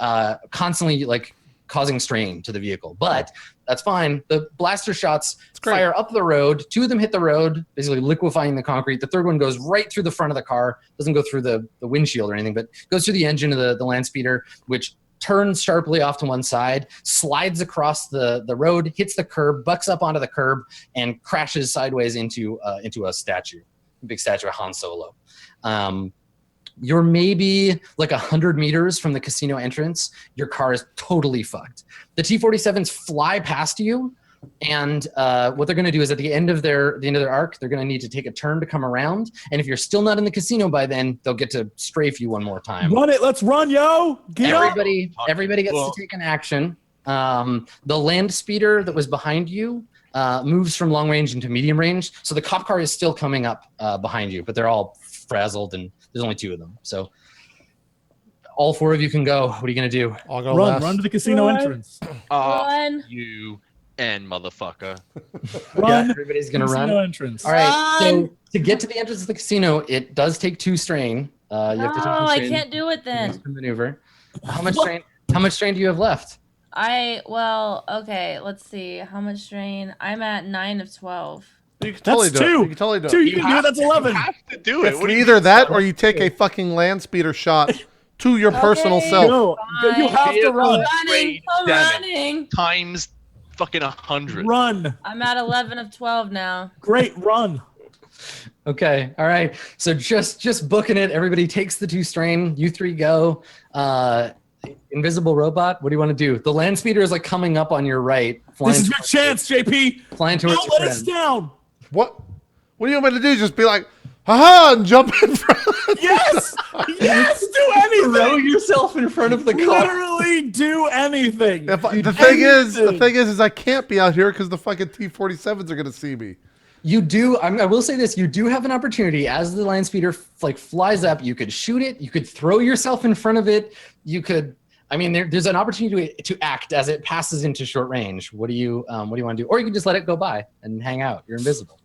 constantly like causing strain to the vehicle. But that's fine. The blaster shots great. fire up the road. 2 of them hit the road, basically liquefying the concrete. The third one goes right through the front of the car. Doesn't go through the windshield or anything, but goes through the engine of the land speeder, which turns sharply off to one side, slides across the road, hits the curb, bucks up onto the curb, and crashes sideways into a statue, a big statue of Han Solo. You're maybe like 100 meters from the casino entrance. Your car is totally fucked. The T-47s fly past you, and what they're going to do is at the end of their arc, they're going to need to take a turn to come around. And if you're still not in the casino by then, they'll get to strafe you one more time. Run it. Let's run, yo. Get up. Everybody gets to take an action. The land speeder that was behind you moves from long range into medium range. So the cop car is still coming up behind you, but they're all frazzled, and there's only 2 of them. So all 4 of you can go. What are you going to do? I'll go Run. last. Run to the casino Run. entrance. Run. You and motherfucker. Run. Everybody's going to Casino run. entrance. All right. So Run. to get to the entrance of the casino, it does take 2 strain. You have to take Oh, the I strain can't do it then. to maneuver. How much strain? How much strain do you have left? Okay, let's see. How much strain? I'm at 9 of 12. You can totally That's do it. 2. You can totally do 2, it. you can do it. That's 11. You have to do it. It's What do you either mean? that or you take a fucking land speeder shot to your personal Okay. self. No, you have to run. Running. I'm Damn it. running. Times fucking 100. Run. I'm at 11 of 12 now. Great run. Okay, all right. So just booking it. Everybody takes the 2 strain. You 3 go. Invisible robot. What do you want to do? The land speeder is like coming up on your right. This is your chance, JP. Flying towards Don't your let us friend. down. What do you want me to do? Just be like, haha, and jump in front. Yes. Yes. Do anything. Throw yourself in front of the car. Literally do anything. The Anything. thing is I can't be out here because the fucking T-47s are gonna see me. You do. I will say this: you do have an opportunity as the land speeder flies up. You could shoot it. You could throw yourself in front of it. You could. I mean, there's an opportunity to act as it passes into short range. What do you want to do? Or you can just let it go by and hang out. You're invisible.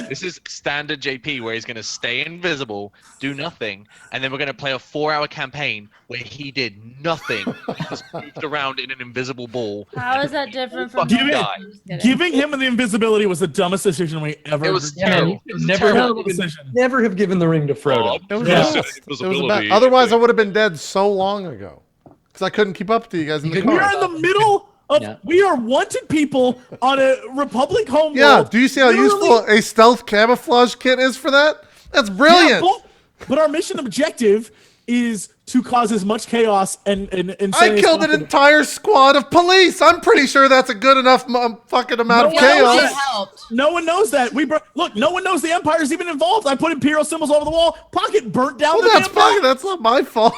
This is standard JP where he's going to stay invisible, do nothing, and then we're going to play a 4-hour campaign where he did nothing. He just moved around in an invisible ball. How is that different from Fucking Give it- die. I'm just kidding. Giving him the invisibility was the dumbest decision we ever. It was Yeah, man, terrible. you It was never, terrible have given, decision. never have given the ring to Frodo. It was, Yeah. bad. It was bad. Otherwise, I would have been dead so long ago because I couldn't keep up to you guys in the You We car. are in the middle of. Yeah. We are wanted people on a Republic home Yeah, world. do you see how Literally- useful a stealth camouflage kit is for that? That's Yeah, brilliant. but our mission objective is to cause as much chaos and I insanity as killed an possible. entire squad of police. I'm pretty sure that's a good enough fucking amount of No, chaos. It helped. No one knows that. Look. No one knows the Empire's even involved. I put Imperial symbols all over the wall. Pocket burnt down Well, the that's damn building. fine. That's not my fault.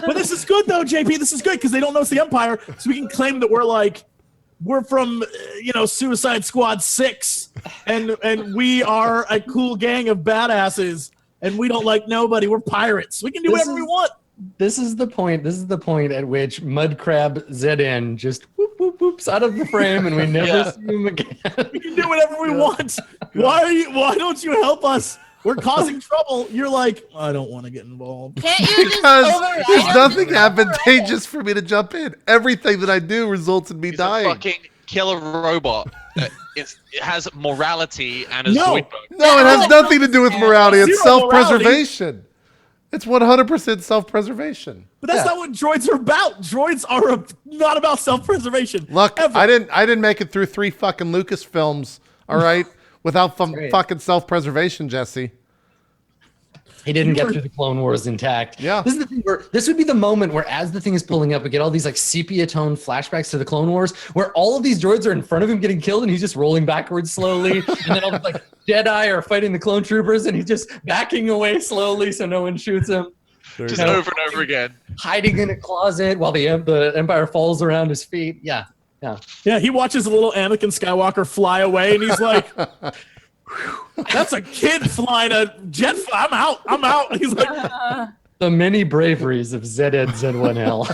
But this is good though, JP. This is good because they don't know it's the Empire, so we can claim that we're from Suicide Squad 6, and we are a cool gang of badasses, and we don't like nobody. We're pirates. We can do whatever we want. This is the point. This is the point at which Mudcrab ZN just whoops out of the frame, and we never see him again. We can do whatever we want. Why don't you help us? We're causing trouble. You're like, I don't want to get involved. Can't you just Because override there's him? nothing Just override advantageous for me to jump in. Everything that I do results in me He's a dying. fucking killer robot. It has morality and a No. Zoidberg. No, it has nothing to do with morality. It's Zero morality. self-preservation. It's 100% self-preservation. But that's Yeah. not what droids are about. Droids are not about self-preservation. Look, Ever. I didn't make it through 3 fucking Lucas films, all right, without great. fucking self-preservation, Jesse. He didn't get through the Clone Wars intact. Yeah. This is the thing where this would be the moment where, as the thing is pulling up, we get all these like sepia tone flashbacks to the Clone Wars, where all of these droids are in front of him getting killed, and he's just rolling backwards slowly, and then all the like Jedi are fighting the clone troopers, and he's just backing away slowly so no one shoots him, Just No. over and over again. hiding in a closet while the Empire falls around his feet. Yeah. Yeah, he watches a little Anakin Skywalker fly away, and he's like, "That's a kid flying a jet. I'm out. I'm out." He's like, The many braveries of Zed Z1L.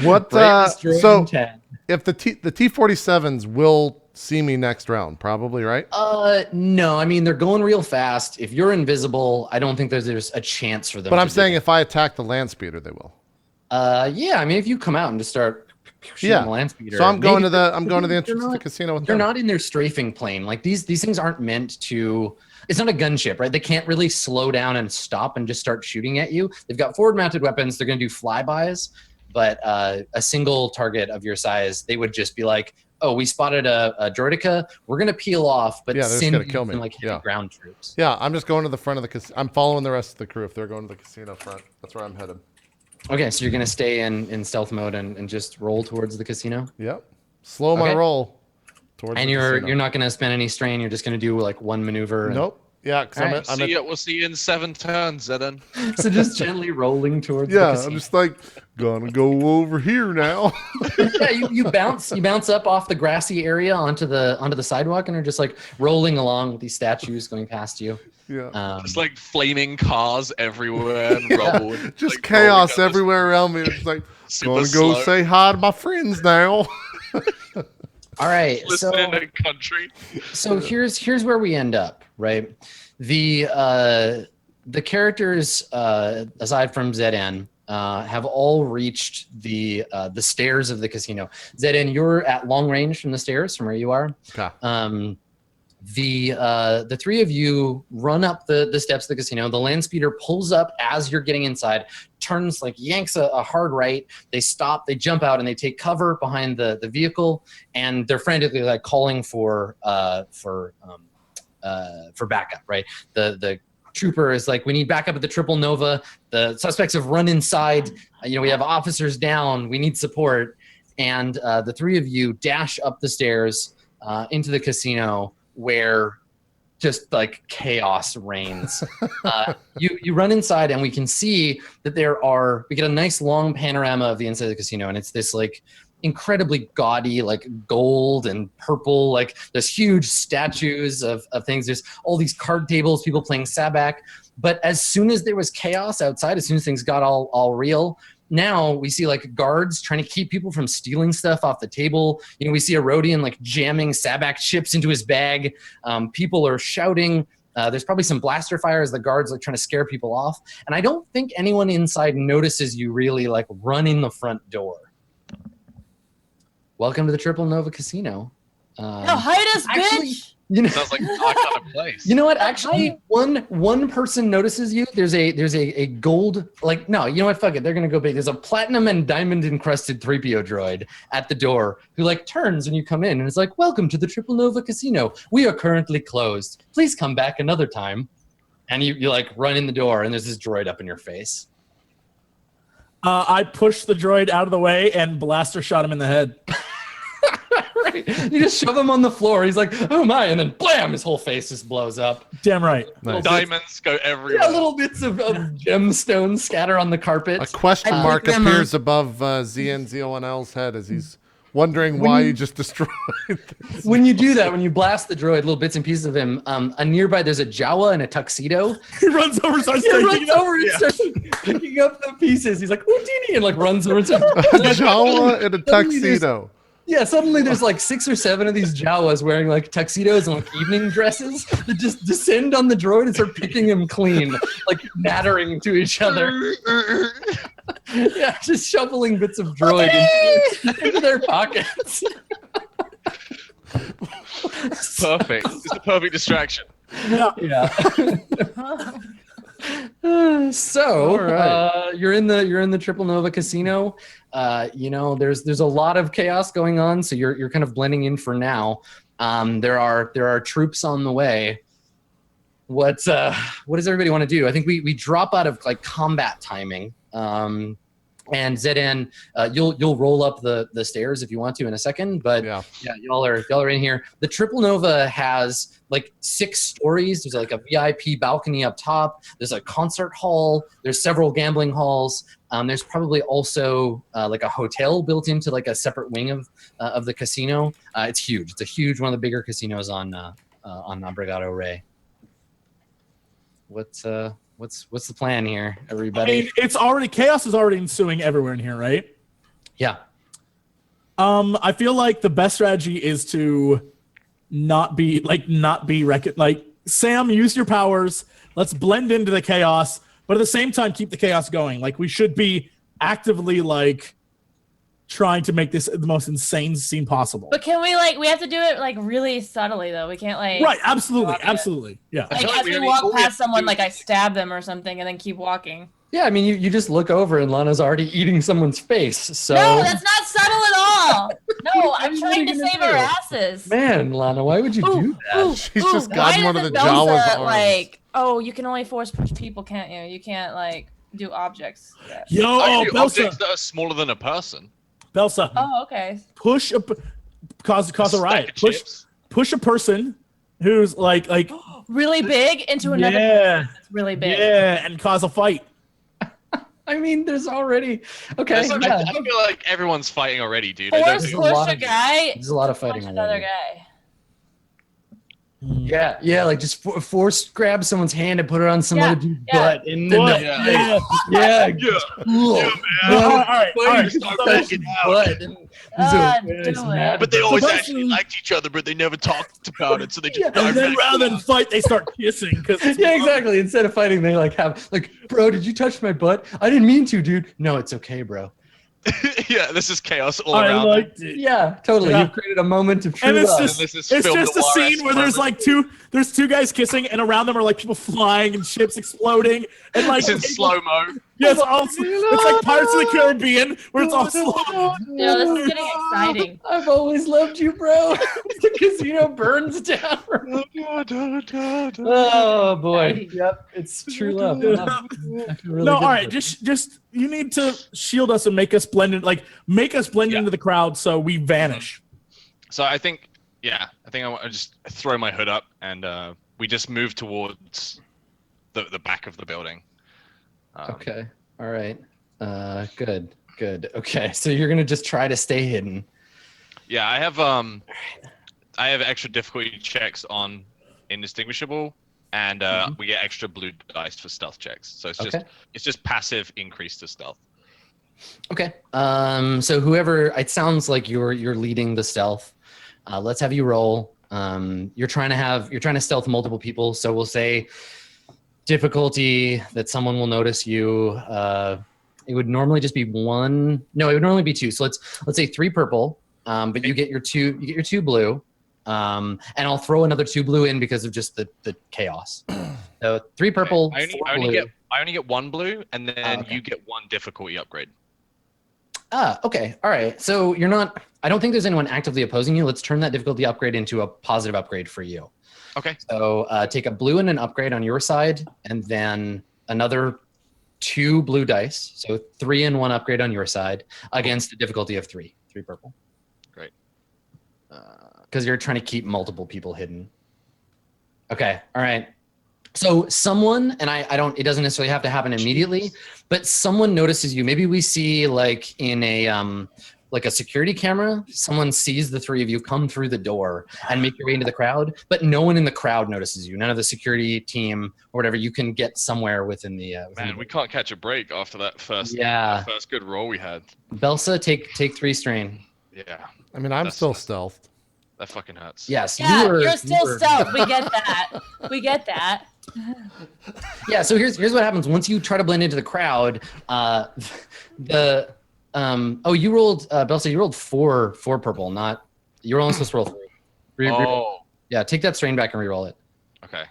What? Bravest droid So in 10. if the T-47s will see me next round, probably, right? No, I mean they're going real fast. If you're invisible, I don't think there's a chance for them. But to I'm do saying that. if I attack the land speeder, they will. Yeah, I mean if you come out and just start shooting Yeah. the land speeder. So I'm going to maybe- the entrance They're to the not- casino with They're them. not in their strafing plane. Like these things aren't meant to. It's not a gunship, right? They can't really slow down and stop and just start shooting at you. They've got forward-mounted weapons. They're going to do flybys, but a single target of your size, they would just be like, "Oh, we spotted a droideka. We're going to peel off, but Yeah, they're just send gonna you kill me. some, like heavy Yeah. ground troops." Yeah, I'm just going to the front of the casino. I'm following the rest of the crew if they're going to the casino front. That's where I'm headed. Okay, so you're going to stay in stealth mode and just roll towards the casino. Yep. Slow my Okay. roll towards And the you're casino. not going to spend any strain. You're just going to do like one maneuver. and- Nope. Yeah, because Alright, We'll see you in 7 turns, Zedden. So just gently rolling towards the yeah, casino. I'm just like gonna go over here now. Yeah, you bounce up off the grassy area onto the sidewalk and are just like rolling along with these statues going past you. yeah. It's like flaming cars everywhere and rubble. and, Just like, chaos rolling down this everywhere around me. It's like super gonna go slow. say hi to my friends now. All right. Listen in the country. So here's where we end up, right? The characters, aside from Zn, have all reached the stairs of the casino. Zn, you're at long range from the stairs from where you are. Okay. The three of you run up the steps of the casino. The land speeder pulls up as you're getting inside, turns, like yanks a hard right. They stop, they jump out, and they take cover behind the vehicle, and they're frantically like calling for backup. Right, the trooper is like, we need backup at the Triple Nova. The suspects have run inside. We have officers down. We need support. And the three of you dash up the stairs into the casino, where just like chaos reigns. You run inside, and we can see that we get a nice long panorama of the inside of the casino, and it's this like incredibly gaudy, like gold and purple, like there's huge statues of things. There's all these card tables, people playing Sabak. But as soon as there was chaos outside, as soon as things got all real, now we see like guards trying to keep people from stealing stuff off the table. We see a Rhodian like jamming Sabak chips into his bag. People are shouting. There's probably some blaster fire as the guards like trying to scare people off. And I don't think anyone inside notices you really like run in the front door. Welcome to the Triple Nova Casino. Hide us, bitch! Sounds like our kind of place. You know what? Actually, one person notices you. There's a gold, like, no, you know what? Fuck it. They're gonna go big. There's a platinum and diamond encrusted 3PO droid at the door who like turns when you come in and is like, "Welcome to the Triple Nova Casino. We are currently closed. Please come back another time." And you like run in the door, and there's this droid up in your face. I pushed the droid out of the way and blaster shot him in the head. Right. You just shove him on the floor. He's like, "Oh my!" And then blam, his whole face just blows up. Damn right. Nice. Diamonds go everywhere. Yeah, little bits of gemstones scatter on the carpet. A question mark appears above ZN01L's head as he's wondering why you just destroyed this. When you do that, when you blast the droid, little bits and pieces of him, nearby there's a Jawa in a tuxedo. He runs over and starts starts picking up the pieces. He's like, "Houdini," and like runs over. Jawa in a tuxedo. Yeah, suddenly there's like 6 or 7 of these Jawas wearing like tuxedos and like evening dresses that just descend on the droid and start picking him clean, like nattering to each other. Yeah, just shoveling bits of droid into their pockets. Perfect. It's a perfect distraction. Yeah. So right. you're in the Triple Nova Casino. There's a lot of chaos going on, so you're kind of blending in for now. There are troops on the way. What does everybody want to do? I think we drop out of like combat timing. And Zn, you'll roll up the stairs if you want to in a second, but yeah, y'all are in here. The Triple Nova has like 6 stories. There's like a VIP balcony up top. There's a concert hall. There's several gambling halls. There's probably also like a hotel built into like a separate wing of the casino. It's huge. It's a huge, one of the bigger casinos on Brigado Rey. What's the plan here, everybody? I mean, chaos is already ensuing everywhere in here, right? Yeah. I feel like the best strategy is to not be like Sam, use your powers. Let's blend into the chaos, but at the same time keep the chaos going. Like we should be actively like trying to make this the most insane scene possible. But can we we have to do it like really subtly though. We can't right, absolutely. Yeah. Like as we walk past someone, like I stab them or something and then keep walking. Yeah, I mean you just look over and Lana's already eating someone's face. So no, that's not subtle at all. No, I'm trying to save our asses. Man, Lana, why would you do that? She's just gotten one of the Jawa's arms. Like, you can only force push people, can't you? You can't like do objects. Yo, objects that are smaller than a person. Belsa. Oh, okay. Cause a riot. Push a person who's like really big into another person that's really big. Yeah, and cause a fight. I mean, there's already I feel like everyone's fighting already, dude. Or push a guy. There's a lot of fighting. Push another guy. Yeah, like just force grab someone's hand and put it on some other dude's butt, and then Butt, they'll yeah. cool. All right. Start So- backing out. Do it. But they always So actually liked each other, but they never talked about it, so they just And dive then back. rather than fight, they start kissing. Yeah, exactly. Instead of fighting, they bro, did you touch my butt? I didn't mean to, dude. No, it's okay, bro. Yeah, this is chaos all I around. liked it. Yeah, totally. Yeah. You've created a moment of true And it's love. just, This is it's film just a noir-esque scene where there's moment. like there's two guys kissing, and around them are like people flying and ships exploding, and like It's in slow mo. yeah, it's like Pirates of the Caribbean where it's all slow. No, this is getting exciting. I've always loved you, bro. The casino burns down. Oh boy. Yep, it's true love. I feel really No, good all right, about it. just you need to shield us and make us blend in, Yeah. into the crowd so we vanish. So I think I want to just throw my hood up and we just move towards the back of the building. Okay. All right. Good. Okay. So you're gonna just try to stay hidden. Yeah, I have extra difficulty checks on indistinguishable, and we get extra blue dice for stealth checks. So it's just passive increase to stealth. Okay. So whoever, it sounds like you're leading the stealth. Let's have you roll. You're trying to stealth multiple people. So we'll say difficulty that someone will notice you. It would normally just be one. No, it would normally be two. So let's say 3 purple. But you get your 2 blue. And I'll throw another 2 blue in because of just the chaos. So 3 purple. I 4 only blue. get 1 blue, and then Okay. you get 1 difficulty upgrade. Okay. All right. So you're not, I don't think there's anyone actively opposing you. Let's turn that difficulty upgrade into a positive upgrade for you. Okay. So take a blue and an upgrade on your side, and then another 2 blue dice. So 3 and 1 upgrade on your side against a difficulty of 3 purple. Great. Because you're trying to keep multiple people hidden. Okay. All right. So someone, and I don't, it doesn't necessarily have to happen immediately, but someone notices you. Maybe we see like in a, like a security camera, someone sees the 3 of you come through the door and make your way into the crowd, but no one in the crowd notices you. None of the security team or whatever. You can get somewhere within the. Man, we can't catch a break after that first good roll we had. Belsa, take 3 strain. Yeah, I mean, I'm still stealthed. that fucking hurts. Yes. Yeah, you were- you're still you were- stealth. We get that. We get that. Yeah, so here's what happens once you try to blend into the crowd. You rolled Belsa, you rolled 4 purple, not you're only supposed to roll 3. Yeah, take that strain back and re-roll it. Okay.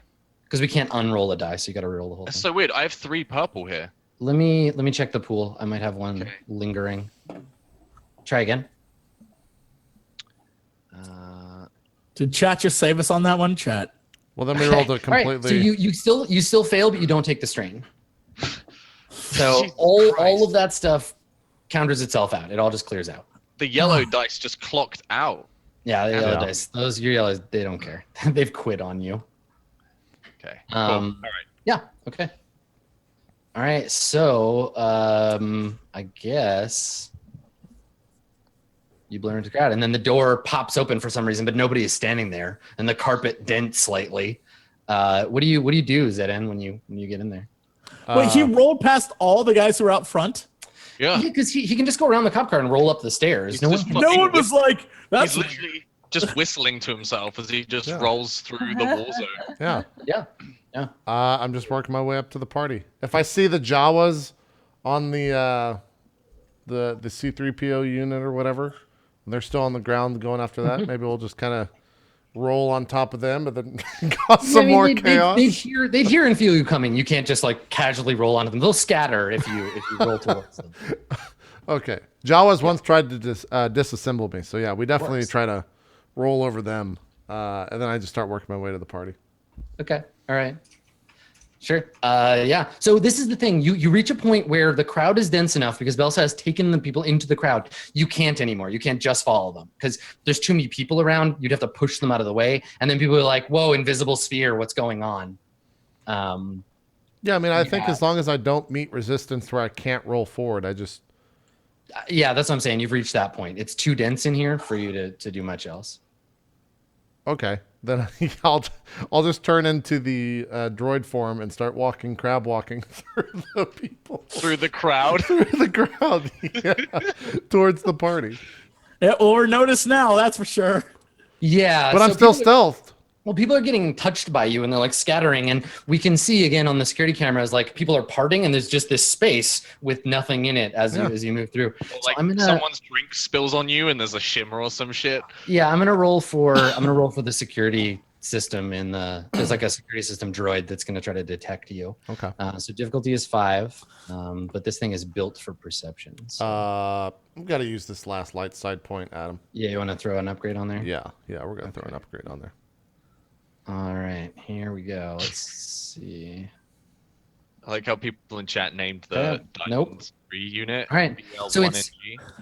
Because we can't unroll a die, so you got to re-roll the whole That's thing. so weird. I have 3 purple here. Let me check the pool. I might have one Okay. lingering. Try again. Did chat just save us on that one? Chat. Well, then we rolled it All right, completely. so you still fail, but you don't take the strain. So Jesus all Christ. of that stuff counters itself out. It all just clears out. The yellow dice just clocked out. Yeah, the yellow Yeah. dice. Those your yellows, they don't care. They've quit on you. Okay. Cool. All right. Yeah. Okay. All right. So I guess you blur into the crowd, and then the door pops open for some reason, but nobody is standing there, and the carpet dents slightly. What do you do, Zedin, when you get in there? Wait, he rolled past all the guys who were out front? Yeah. Because he can just go around the cop car and roll up the stairs. He's No one just can- fucking No one was like, that's He's literally just whistling to himself as he just rolls through the war zone. Yeah. Yeah. I'm just working my way up to the party. If I see the Jawas on the C3PO unit or whatever, and they're still on the ground going after that, maybe we'll just kind of roll on top of them, but then cause some more chaos. They'd hear and feel you coming. You can't just like casually roll onto them. They'll scatter if you roll towards them. Okay. Jawas once tried to disassemble me, so yeah, we definitely try to roll over them, and then I just start working my way to the party. Okay. All right. Sure. Yeah. So this is the thing. You reach a point where the crowd is dense enough because Belsa has taken the people into the crowd. You can't anymore. You can't just follow them because there's too many people around. You'd have to push them out of the way. And then people are like, whoa, invisible sphere, what's going on? Yeah, I mean, I think as long as I don't meet resistance where I can't roll forward, I just... Yeah, that's what I'm saying. You've reached that point. It's too dense in here for you to do much else. Okay. then I'll just turn into the droid form and start crab walking through the people, Through the crowd. through the crowd, yeah, towards the party. Yeah, or notice now, that's for sure. Yeah, But I'm so still people are- stealthed. Well, people are getting touched by you and they're like scattering, and we can see again on the security cameras like people are parting and there's just this space with nothing in it as you move through. Or So like I'm gonna someone's drink spills on you and there's a shimmer or some shit. I'm gonna roll for the security system in there's like a security system droid that's gonna try to detect you. Okay. So difficulty is 5, but this thing is built for perception. So, I've got to use this last light side point, Adam. yeah, you want to throw an upgrade on there? Yeah, we're gonna throw an upgrade on there. All right, here we go. Let's see. I like how people in chat named the Nope. Dungeons 3 unit. All right, so BL1NG.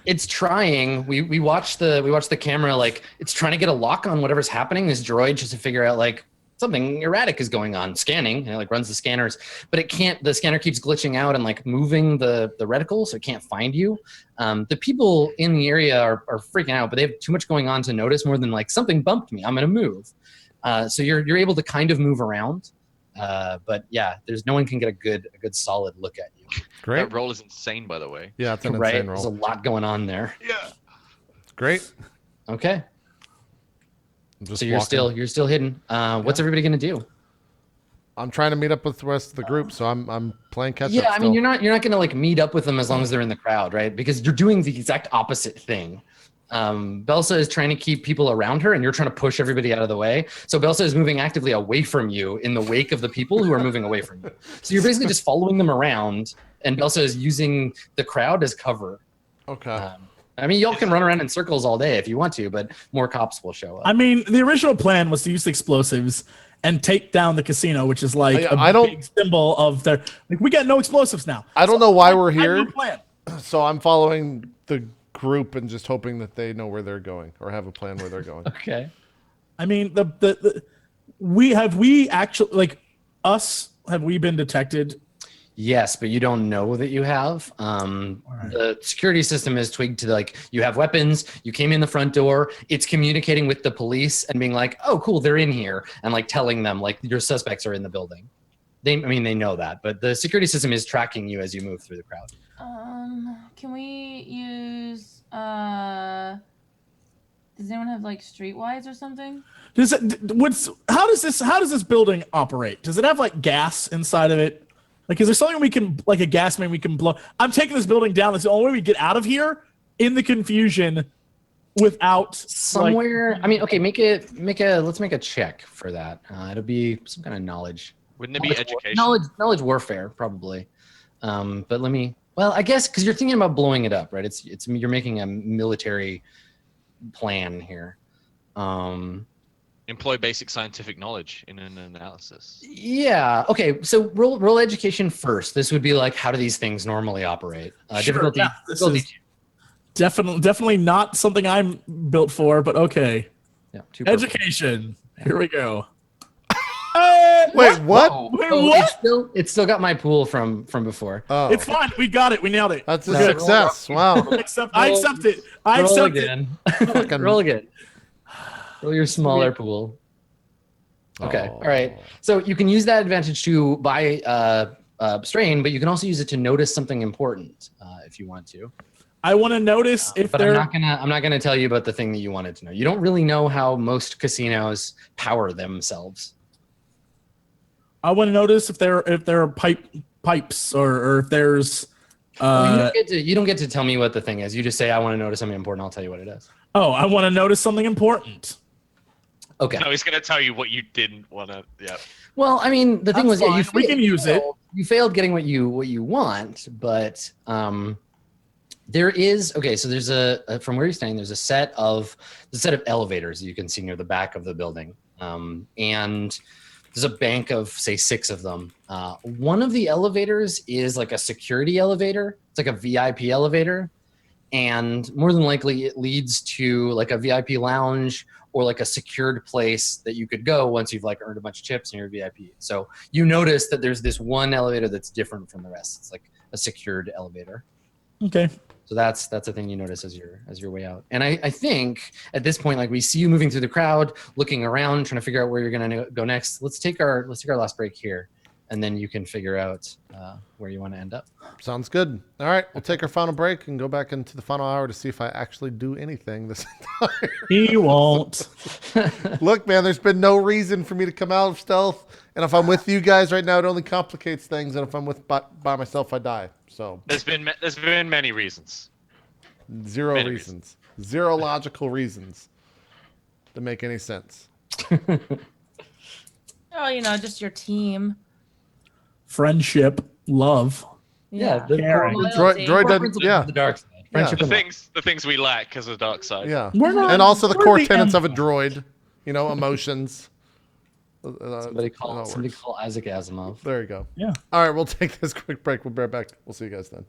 it's trying. We watch the camera like it's trying to get a lock on whatever's happening. This droid just to figure out like something erratic is going on. Scanning, like runs the scanners, but it can't. The scanner keeps glitching out and like moving the reticle, so it can't find you. The people in the area are freaking out, but they have too much going on to notice more than like something bumped me. I'm gonna move. So you're able to kind of move around, but yeah, there's no one can get a good solid look at you. Great. That roll is insane, by the way. Yeah, it's an Right? insane There's a roll. lot going on there. Yeah. Great. Okay, I'm just so you're walking. still hidden. What's everybody gonna do? I'm trying to meet up with the rest of the group, so I'm playing catch up. Yeah, I mean, still. you're not gonna like meet up with them as long as they're in the crowd, right? Because you're doing the exact opposite thing. Belsa is trying to keep people around her, and you're trying to push everybody out of the way. So Belsa is moving actively away from you in the wake of the people who are moving away from you. So you're basically just following them around, and Belsa is using the crowd as cover. Okay. I mean, y'all can run around in circles all day if you want to, but more cops will show up. I mean, the original plan was to use the explosives and take down the casino, which is like I don't- big symbol of their. Like, we got no explosives now. I don't know why we're I have here, no plan. so I'm following the group and just hoping that they know where they're going or have a plan where they're going. Okay. I mean, we actually like us? Have we been detected? Yes, but you don't know that you have. The security system is twigged to like you have weapons. You came in the front door. It's communicating with the police and being like, "Oh, cool, they're in here," and like telling them like your suspects are in the building. They know that, but the security system is tracking you as you move through the crowd. Can we use does anyone have like streetwise or something? How does this building operate? Does it have like gas inside of it? Like, is there something we can, like a gas main we can blow? I'm taking this building down. That's the only way we get out of here in the confusion without Somewhere, I mean, okay, let's make a check for that. It'll be some kind of knowledge. Wouldn't it be education? Knowledge warfare, probably. But well, I guess because you're thinking about blowing it up, right? It's you're making a military plan here. Employ basic scientific knowledge in an analysis. Yeah. Okay. So roll education first. This would be like, how do these things normally operate? Sure, Difficulty. yeah, this difficulty is definitely not something I'm built for, but okay. Yeah. 2 purple. Education. Here we go. Wait, what? Oh, Wait, oh, what? It's still got my pool from before. Oh, It's fine. We got it. We nailed it. that's a No, success. Wow. I accept it. I Roll accept it. again. Fucking- Roll again. Roll your smaller pool. Okay. Oh. All right. So you can use that advantage to buy strain, but you can also use it to notice something important if you want to. I want to notice if But I'm they're. not gonna tell you about the thing that you wanted to know. You don't really know how most casinos power themselves. I want to notice if there are pipes or if there's. You don't get to tell me what the thing is. You just say, I want to notice something important. I'll tell you what it is. Oh, I want to notice something important. Okay. No, he's gonna tell you what you didn't want to. Yeah. Well, I mean, the thing That's was, yeah, fine. We can use it. You failed getting what you want, but there is So there's from where you're standing, there's a set of elevators that you can see near the back of the building, and there's a bank of say 6 of them. One of the elevators is like a security elevator. It's like a VIP elevator, and more than likely it leads to like a VIP lounge or like a secured place that you could go once you've like earned a bunch of chips and you're VIP. So you notice that there's this one elevator that's different from the rest. It's like a secured elevator. Okay. So that's a thing you notice as your way out. And I think at this point, like we see you moving through the crowd, looking around, trying to figure out where you're gonna go next. Let's take our last break here, and then you can figure out where you want to end up. Sounds good. All right, we'll take our final break and go back into the final hour to see if I actually do anything this entire. He won't. Look, man, there's been no reason for me to come out of stealth, and if I'm with you guys right now, it only complicates things. And if I'm by myself, I die. So There's been many reasons. zero Many reasons, zero logical reasons to make any sense. Oh, just your team. Friendship, love. Yeah, the Caring. Droid doesn't. Yeah, the dark side. Friendship The and love. things we lack because of the dark side. yeah. We're not- And also the we're core the tenets of a Empire. droid. Emotions. Somebody call works. Isaac Asimov. There you go. Yeah. All right, we'll take this quick break. We'll be right back. We'll see you guys then.